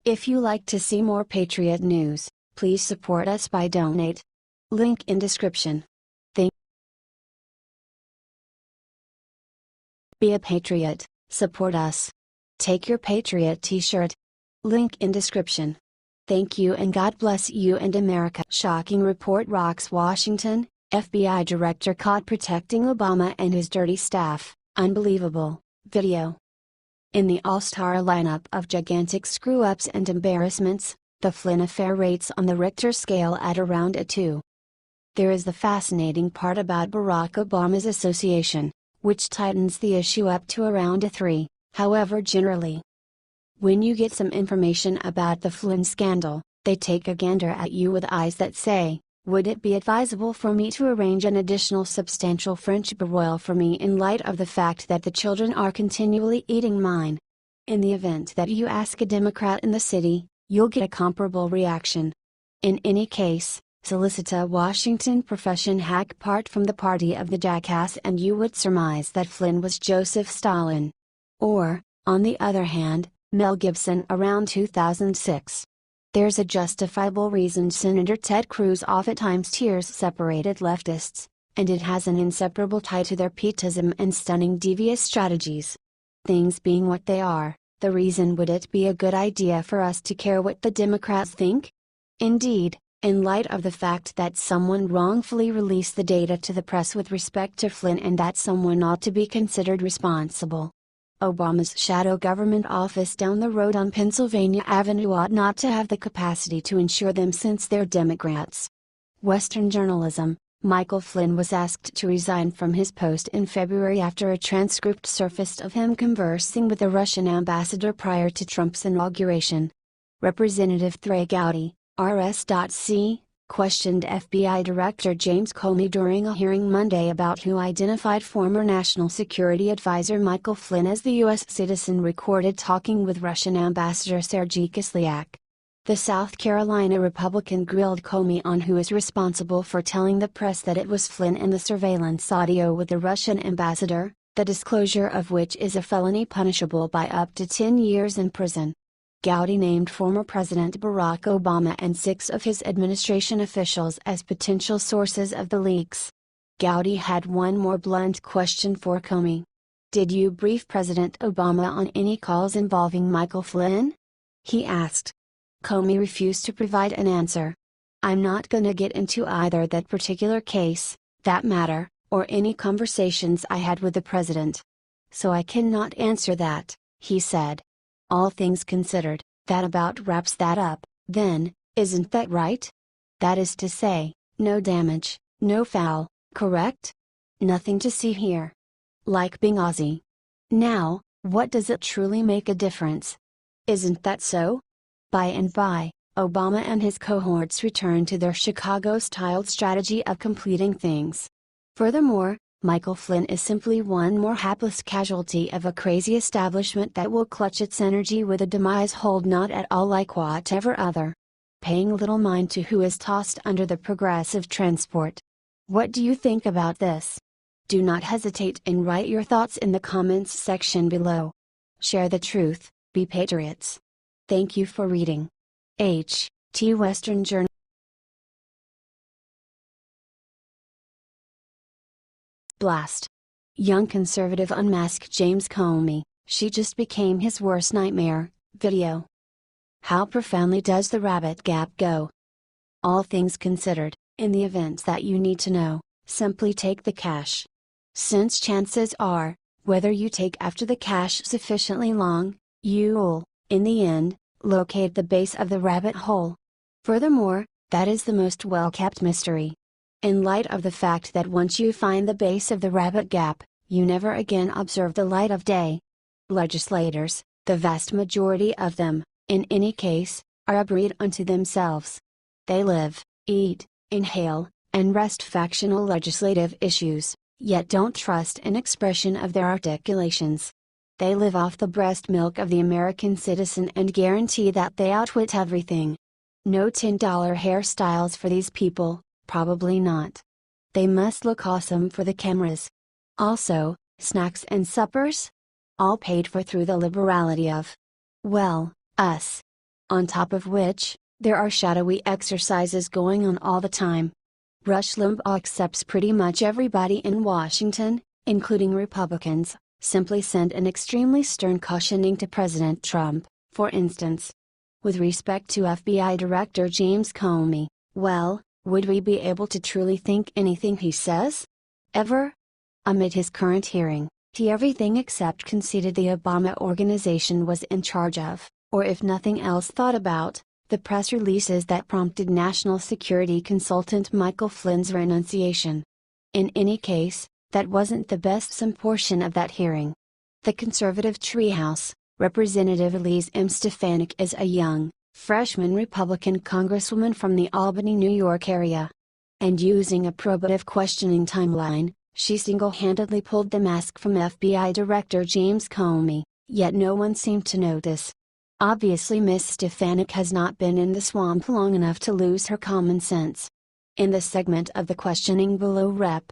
If you like to see more Patriot news, please support us by donate. Link in description. Be a patriot, support us. Take your Patriot t-shirt. Link in description. Thank you and God bless you and America. Shocking report rocks Washington, FBI director caught protecting Obama and his dirty staff, unbelievable, video. In the all-star lineup of gigantic screw-ups and embarrassments, the Flynn affair rates on the Richter scale at around a 2. There is the fascinating part about Barack Obama's association, which tightens the issue up to around a 3, however generally. When you get some information about the Flynn scandal, they take a gander at you with eyes that say, would it be advisable for me to arrange an additional substantial French broil for me in light of the fact that the children are continually eating mine? In the event that you ask a Democrat in the city, you'll get a comparable reaction. In any case, solicit a Washington profession hack part from the party of the jackass and you would surmise that Flynn was Joseph Stalin. Or, on the other hand, Mel Gibson around 2006. There's a justifiable reason Senator Ted Cruz oftentimes tears separated leftists, and it has an inseparable tie to their pietism and stunning devious strategies. Things being what they are, the reason would it be a good idea for us to care what the Democrats think? Indeed, in light of the fact that someone wrongfully released the data to the press with respect to Flynn and that someone ought to be considered responsible. Obama's shadow government office down the road on Pennsylvania Avenue ought not to have the capacity to insure them since they're Democrats. Western journalism. Michael Flynn was asked to resign from his post in February after a transcript surfaced of him conversing with the Russian ambassador prior to Trump's inauguration. Representative Trey Gowdy, RS.C., questioned FBI Director James Comey during a hearing Monday about who identified former National Security Advisor Michael Flynn as the U.S. citizen recorded talking with Russian Ambassador Sergei Kislyak. The South Carolina Republican grilled Comey on who is responsible for telling the press that it was Flynn in the surveillance audio with the Russian ambassador, the disclosure of which is a felony punishable by up to 10 years in prison. Gowdy named former President Barack Obama and 6 of his administration officials as potential sources of the leaks. Gowdy had one more blunt question for Comey. Did you brief President Obama on any calls involving Michael Flynn? He asked. Comey refused to provide an answer. I'm not gonna get into either that particular case, that matter, or any conversations I had with the president. So I cannot answer that, he said. All things considered, that about wraps that up, then, isn't that right? That is to say, no damage, no foul, correct? Nothing to see here. Like being Aussie. Now, what does it truly make a difference? Isn't that so? By and by, Obama and his cohorts returned to their Chicago-styled strategy of completing things. Furthermore, Michael Flynn is simply one more hapless casualty of a crazy establishment that will clutch its energy with a demise hold not at all like whatever other. Paying little mind to who is tossed under the progressive transport. What do you think about this? Do not hesitate and write your thoughts in the comments section below. Share the truth, be patriots. Thank you for reading. H.T. Western Journal. Blast. Young conservative unmasked James Comey, she just became his worst nightmare, video. How profoundly does the rabbit gap go? All things considered, in the events that you need to know, simply take the cash. Since chances are, whether you take after the cache sufficiently long, you'll, in the end, locate the base of the rabbit hole. Furthermore, that is the most well-kept mystery. In light of the fact that once you find the base of the rabbit gap, you never again observe the light of day. Legislators, the vast majority of them, in any case, are a breed unto themselves. They live, eat, inhale, and rest factional legislative issues, yet don't trust an expression of their articulations. They live off the breast milk of the American citizen and guarantee that they outwit everything. No $10 hairstyles for these people, probably not. They must look awesome for the cameras. Also, snacks and suppers? All paid for through the liberality of, well, us. On top of which, there are shadowy exercises going on all the time. Rush Limbaugh accepts pretty much everybody in Washington, including Republicans, simply sent an extremely stern cautioning to President Trump, for instance. With respect to FBI Director James Comey, well, would we be able to truly think anything he says? Ever? Amid his current hearing, he everything except conceded the Obama organization was in charge of, or if nothing else thought about, the press releases that prompted National Security Consultant Michael Flynn's renunciation. In any case, that wasn't the best some portion of that hearing. The conservative treehouse, Representative Elise M. Stefanik is a young, freshman Republican congresswoman from the Albany, New York area. And using a probative questioning timeline, she single-handedly pulled the mask from FBI Director James Comey, yet no one seemed to notice. Obviously Miss Stefanik has not been in the swamp long enough to lose her common sense. In the segment of the questioning below, Rep.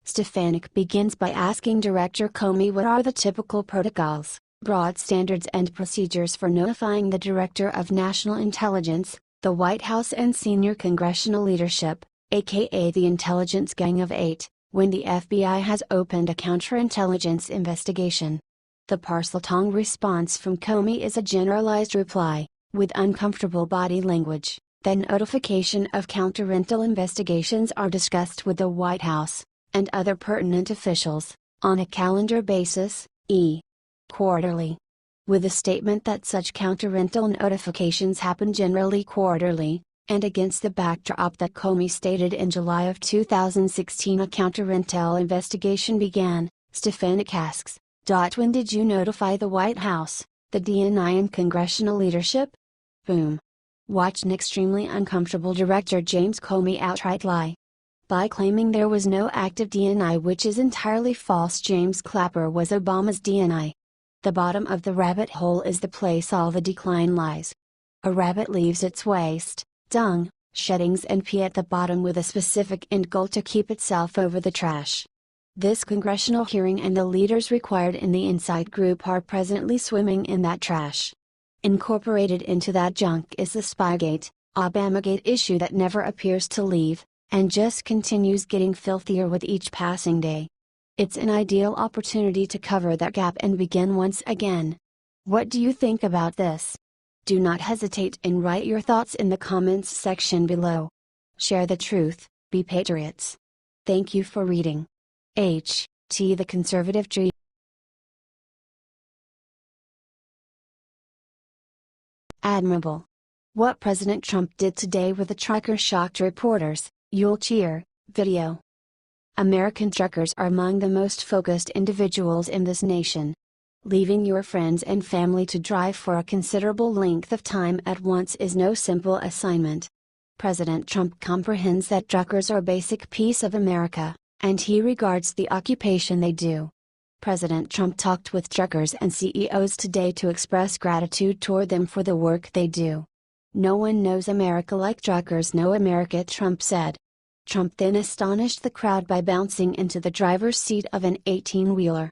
Stefanik begins by asking Director Comey what are the typical protocols, broad standards and procedures for notifying the Director of National Intelligence, the White House and senior congressional leadership, aka the Intelligence Gang of Eight, when the FBI has opened a counterintelligence investigation. The Parseltongue response from Comey is a generalized reply, with uncomfortable body language, that notification of counterintel investigations are discussed with the White House, and other pertinent officials, on a calendar basis, quarterly. With a statement that such counterintel notifications happen generally quarterly, and against the backdrop that Comey stated in July of 2016 a counterintel investigation began, Stefanik asks, when did you notify the White House, the DNI and congressional leadership? Boom. Watch an extremely uncomfortable Director James Comey outright lie. By claiming there was no active DNI, which is entirely false. James Clapper was Obama's DNI. The bottom of the rabbit hole is the place all the decline lies. A rabbit leaves its waste, dung, sheddings and pee at the bottom with a specific end goal to keep itself over the trash. This congressional hearing and the leaders required in the Inside Group are presently swimming in that trash. Incorporated into that junk is the Spygate, Obamagate issue that never appears to leave, and just continues getting filthier with each passing day. It's an ideal opportunity to cover that gap and begin once again. What do you think about this? Do not hesitate and write your thoughts in the comments section below. Share the truth, be patriots. Thank you for reading. The Conservative Tree. Admirable. What President Trump did today with the trucker shocked reporters, you'll cheer, video. American truckers are among the most focused individuals in this nation. Leaving your friends and family to drive for a considerable length of time at once is no simple assignment. President Trump comprehends that truckers are a basic piece of America, and he regards the occupation they do. President Trump talked with truckers and CEOs today to express gratitude toward them for the work they do. No one knows America like truckers know America, Trump said. Trump then astonished the crowd by bouncing into the driver's seat of an 18-wheeler.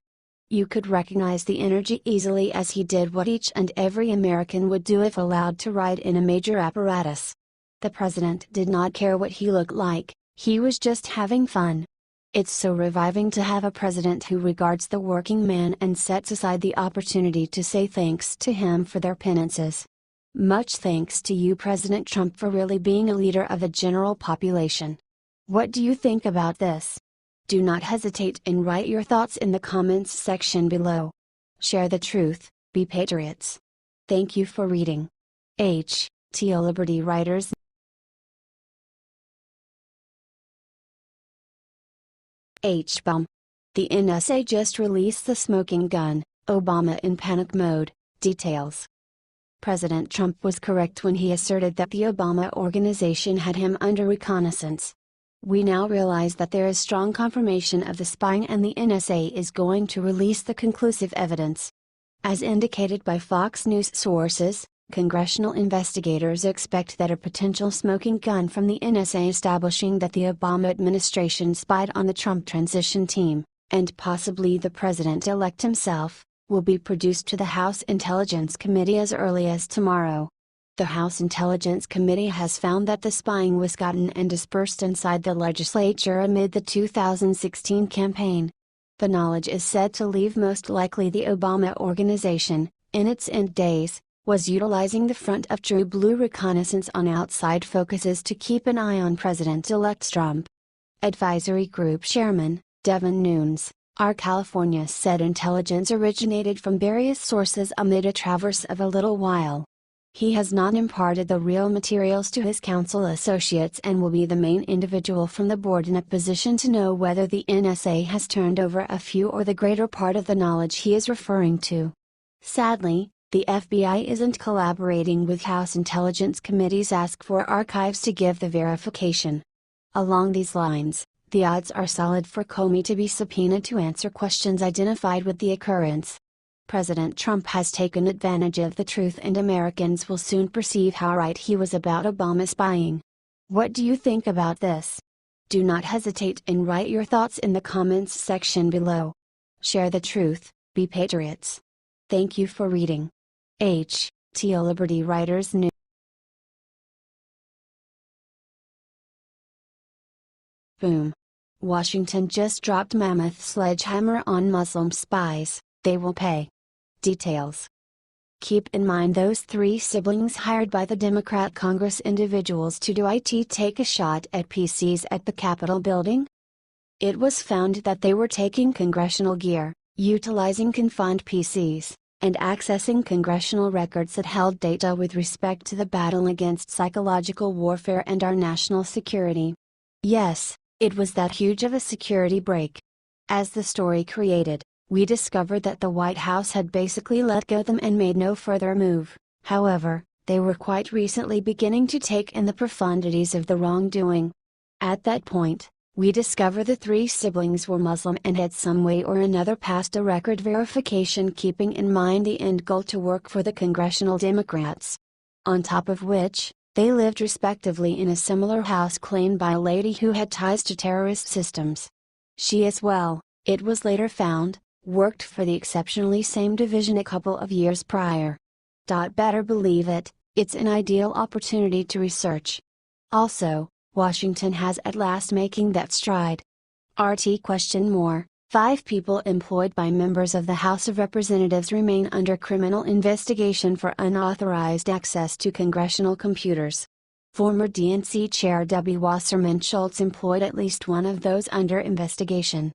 You could recognize the energy easily as he did what each and every American would do if allowed to ride in a major apparatus. The president did not care what he looked like, he was just having fun. It's so reviving to have a president who regards the working man and sets aside the opportunity to say thanks to him for their penances. Much thanks to you, President Trump, for really being a leader of the general population. What do you think about this? Do not hesitate and write your thoughts in the comments section below. Share the truth, be patriots. Thank you for reading. Liberty Writers. Bomb. The NSA just released the smoking gun, Obama in panic mode, details. President Trump was correct when he asserted that the Obama organization had him under reconnaissance. We now realize that there is strong confirmation of the spying and the NSA is going to release the conclusive evidence. As indicated by Fox News sources, congressional investigators expect that a potential smoking gun from the NSA establishing that the Obama administration spied on the Trump transition team, and possibly the president-elect himself, will be produced to the House Intelligence Committee as early as tomorrow. The House Intelligence Committee has found that the spying was gotten and dispersed inside the legislature amid the 2016 campaign. The knowledge is said to leave most likely the Obama organization, in its end days, was utilizing the front of True Blue reconnaissance on outside focuses to keep an eye on President-elect Trump. Advisory Group Chairman, Devin Nunes, R. California said intelligence originated from various sources amid a traverse of a little while. He has not imparted the real materials to his counsel associates and will be the main individual from the board in a position to know whether the NSA has turned over a few or the greater part of the knowledge he is referring to. Sadly, the FBI isn't collaborating with House Intelligence Committee's ask for archives to give the verification. Along these lines, the odds are solid for Comey to be subpoenaed to answer questions identified with the occurrence. President Trump has taken advantage of the truth and Americans will soon perceive how right he was about Obama spying. What do you think about this? Do not hesitate and write your thoughts in the comments section below. Share the truth, be patriots. Thank you for reading. T. Liberty Writers News. Boom. Washington just dropped mammoth sledgehammer on Muslim spies, they will pay. Details. Keep in mind those 3 siblings hired by the Democrat Congress individuals to do it take a shot at PCs at the Capitol building? It was found that they were taking congressional gear, utilizing confined PCs, and accessing congressional records that held data with respect to the battle against psychological warfare and our national security. Yes, it was that huge of a security break. As the story created, we discovered that the White House had basically let go them and made no further move. However, they were quite recently beginning to take in the profundities of the wrongdoing. At that point, we discover the 3 siblings were Muslim and had some way or another passed a record verification, keeping in mind the end goal to work for the congressional Democrats. On top of which, they lived respectively in a similar house claimed by a lady who had ties to terrorist systems. She as well, it was later found, worked for the exceptionally same division a couple of years prior. Better believe it, it's an ideal opportunity to research. Also, Washington has at last making that stride. RT question more, 5 people employed by members of the House of Representatives remain under criminal investigation for unauthorized access to congressional computers. Former DNC Chair Debbie Wasserman Schultz employed at least one of those under investigation.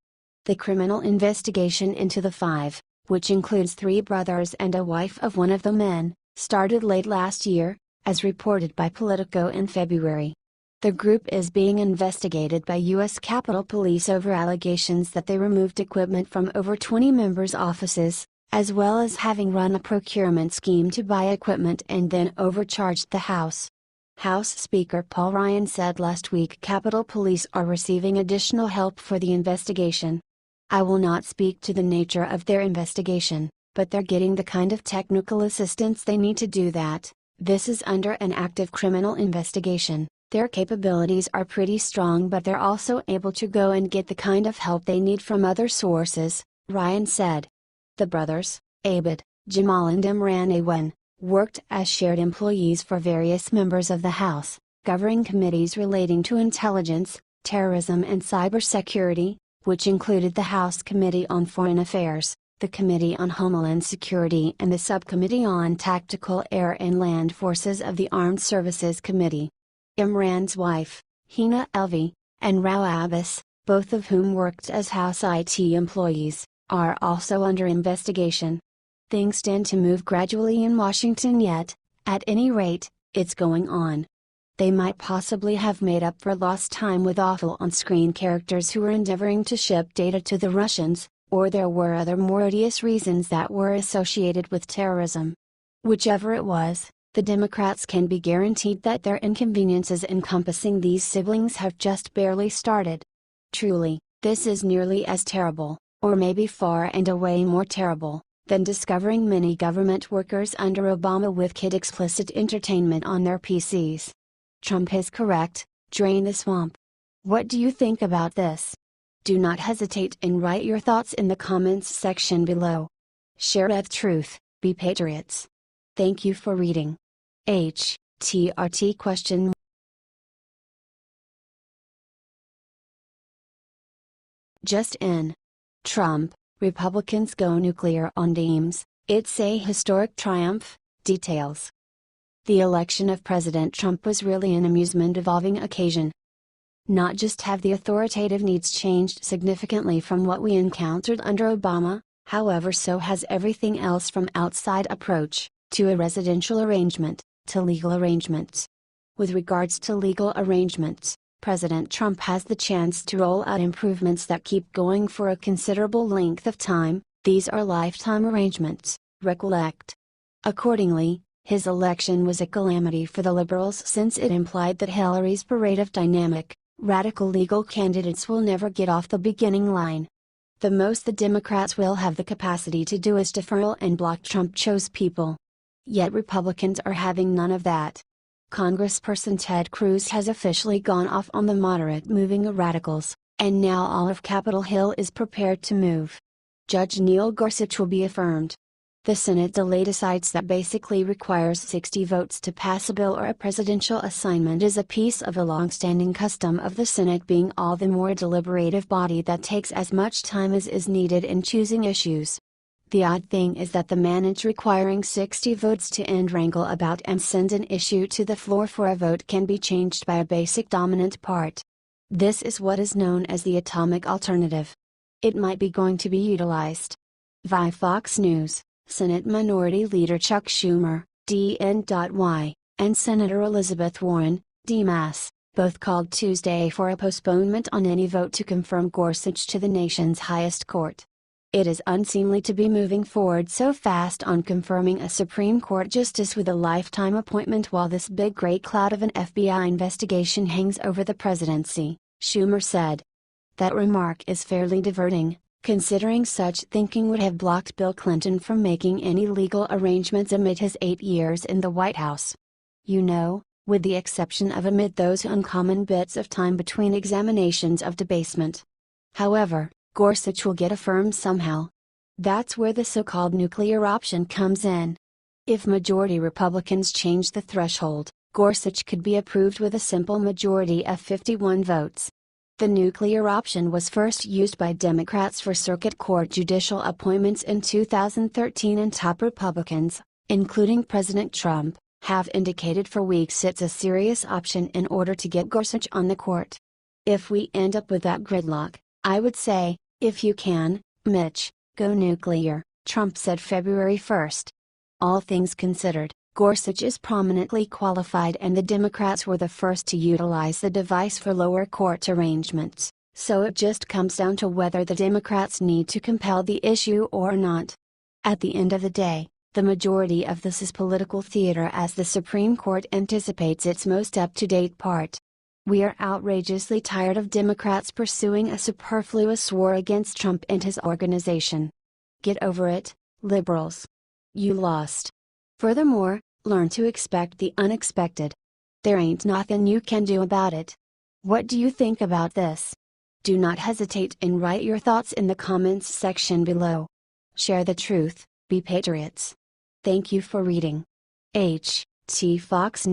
The criminal investigation into the 5, which includes 3 brothers and a wife of one of the men, started late last year, as reported by Politico in February. The group is being investigated by U.S. Capitol Police over allegations that they removed equipment from over 20 members' offices, as well as having run a procurement scheme to buy equipment and then overcharged the House. House Speaker Paul Ryan said last week Capitol Police are receiving additional help for the investigation. I will not speak to the nature of their investigation, but they're getting the kind of technical assistance they need to do that. This is under an active criminal investigation. Their capabilities are pretty strong, but they're also able to go and get the kind of help they need from other sources, Ryan said. The brothers, Abed, Jamal and Imran Awan, worked as shared employees for various members of the House, governing committees relating to intelligence, terrorism and cybersecurity, which included the House Committee on Foreign Affairs, the Committee on Homeland Security and the Subcommittee on Tactical Air and Land Forces of the Armed Services Committee. Imran's wife, Hina Elvi, and Rao Abbas, both of whom worked as House IT employees, are also under investigation. Things tend to move gradually in Washington yet, at any rate, it's going on. They might possibly have made up for lost time with awful on-screen characters who were endeavoring to ship data to the Russians, or there were other more odious reasons that were associated with terrorism. Whichever it was, the Democrats can be guaranteed that their inconveniences encompassing these siblings have just barely started. Truly, this is nearly as terrible, or maybe far and away more terrible, than discovering many government workers under Obama with kid explicit entertainment on their PCs. Trump is correct, drain the swamp. What do you think about this? Do not hesitate and write your thoughts in the comments section below. Share the truth, be patriots. Thank you for reading. HTRT question. Just in. Trump, Republicans go nuclear on Dems, it's a historic triumph. Details. The election of President Trump was really an amusement-evolving occasion. Not just have the authoritative needs changed significantly from what we encountered under Obama, however, so has everything else from outside approach, to a residential arrangement, to legal arrangements. With regards to legal arrangements, President Trump has the chance to roll out improvements that keep going for a considerable length of time. These are lifetime arrangements, recollect. Accordingly, his election was a calamity for the liberals, since it implied that Hillary's parade of dynamic, radical legal candidates will never get off the beginning line. The most the Democrats will have the capacity to do is defer and block Trump-chose people. Yet Republicans are having none of that. Congressperson Ted Cruz has officially gone off on the moderate-moving radicals, and now all of Capitol Hill is prepared to move. Judge Neil Gorsuch will be affirmed. The Senate delay decides that basically requires 60 votes to pass a bill or a presidential assignment is a piece of a long-standing custom of the Senate being all the more a deliberative body that takes as much time as is needed in choosing issues. The odd thing is that the mandate requiring 60 votes to end wrangle about and send an issue to the floor for a vote can be changed by a basic dominant part. This is what is known as the atomic alternative. It might be going to be utilized. Via Fox News, Senate Minority Leader Chuck Schumer, DN.Y, and Senator Elizabeth Warren, D.Mass., both called Tuesday for a postponement on any vote to confirm Gorsuch to the nation's highest court. It is unseemly to be moving forward so fast on confirming a Supreme Court justice with a lifetime appointment while this big gray cloud of an FBI investigation hangs over the presidency, Schumer said. That remark is fairly diverting, considering such thinking would have blocked Bill Clinton from making any legal arrangements amid his 8 years in the White House. You know, with the exception of amid those uncommon bits of time between examinations of debasement. However, Gorsuch will get affirmed somehow. That's where the so-called nuclear option comes in. If majority Republicans change the threshold, Gorsuch could be approved with a simple majority of 51 votes. The nuclear option was first used by Democrats for circuit court judicial appointments in 2013, and top Republicans, including President Trump, have indicated for weeks it's a serious option in order to get Gorsuch on the court. If we end up with that gridlock, I would say, if you can, Mitch, go nuclear, Trump said February 1. All things considered, Gorsuch is prominently qualified, and the Democrats were the first to utilize the device for lower court arrangements, so it just comes down to whether the Democrats need to compel the issue or not. At the end of the day, the majority of this is political theater, as the Supreme Court anticipates its most up-to-date part. We are outrageously tired of Democrats pursuing a superfluous war against Trump and his organization. Get over it, liberals. You lost. Furthermore, learn to expect the unexpected. There ain't nothing you can do about it. What do you think about this? Do not hesitate and write your thoughts in the comments section below. Share the truth, be patriots. Thank you for reading. H.T. Fox News.